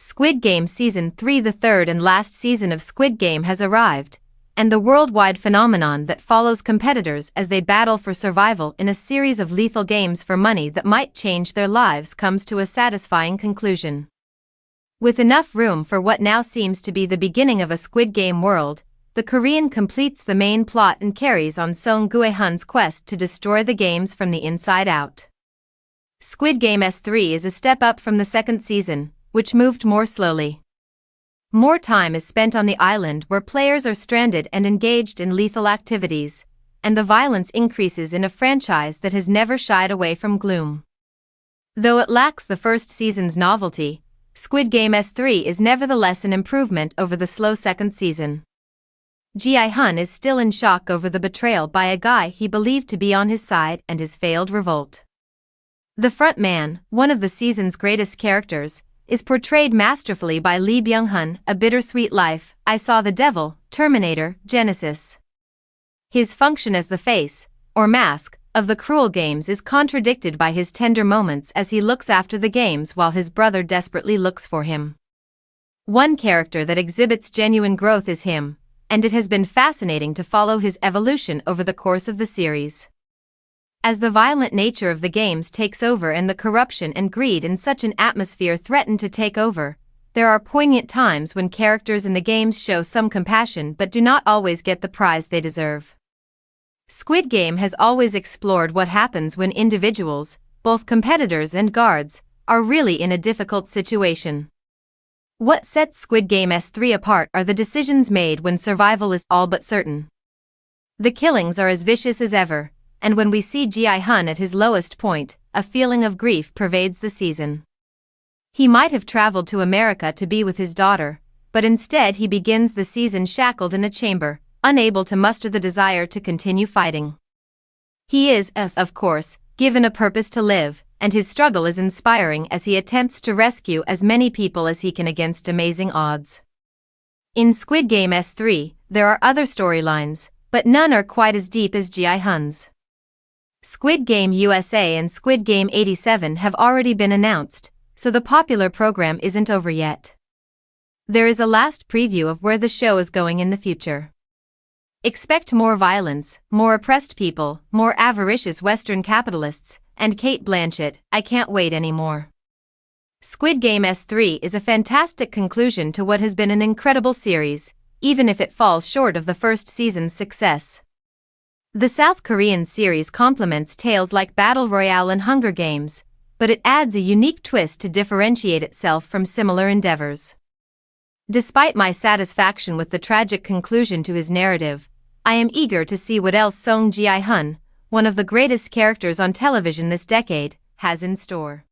Squid Game Season 3. The third and last season of Squid Game has arrived, and the worldwide phenomenon that follows competitors as they battle for survival in a series of lethal games for money that might change their lives comes to a satisfying conclusion. With enough room for what now seems to be the beginning of a Squid Game world, the Korean completes the main plot and carries on Seong Gi-hun's quest to destroy the games from the inside out. Squid Game S3 is a step up from the second season, which moved more slowly. More time is spent on the island where players are stranded and engaged in lethal activities, and the violence increases in a franchise that has never shied away from gloom. Though it lacks the first season's novelty, Squid Game S3 is nevertheless an improvement over the slow second season. Gi-hun is still in shock over the betrayal by a guy he believed to be on his side and his failed revolt. The front man, one of the season's greatest characters, is portrayed masterfully by Lee Byung-hun. A Bittersweet Life, I Saw the Devil, Terminator, Genesis. His function as the face, or mask, of the cruel games is contradicted by his tender moments as he looks after the games while his brother desperately looks for him. One character that exhibits genuine growth is him, and it has been fascinating to follow his evolution over the course of the series. As the violent nature of the games takes over and the corruption and greed in such an atmosphere threaten to take over, there are poignant times when characters in the games show some compassion but do not always get the prize they deserve. Squid Game has always explored what happens when individuals, both competitors and guards, are really in a difficult situation. What sets Squid Game S3 apart are the decisions made when survival is all but certain. The killings are as vicious as ever, and when we see Gi-hun at his lowest point, a feeling of grief pervades the season. He might have traveled to America to be with his daughter, but instead he begins the season shackled in a chamber, unable to muster the desire to continue fighting. He is, of course, given a purpose to live, and his struggle is inspiring as he attempts to rescue as many people as he can against amazing odds. In Squid Game S3, there are other storylines, but none are quite as deep as Gi-hun's. Squid Game USA and Squid Game 87 have already been announced, so the popular program isn't over yet. There is a last preview of where the show is going in the future. Expect more violence, more oppressed people, more avaricious Western capitalists, and Cate Blanchett. I can't wait anymore. Squid Game S3 is a fantastic conclusion to what has been an incredible series, even if it falls short of the first season's success. The South Korean series complements tales like Battle Royale and Hunger Games, but it adds a unique twist to differentiate itself from similar endeavors. Despite my satisfaction with the tragic conclusion to his narrative, I am eager to see what else Seong Gi-hun, one of the greatest characters on television this decade, has in store.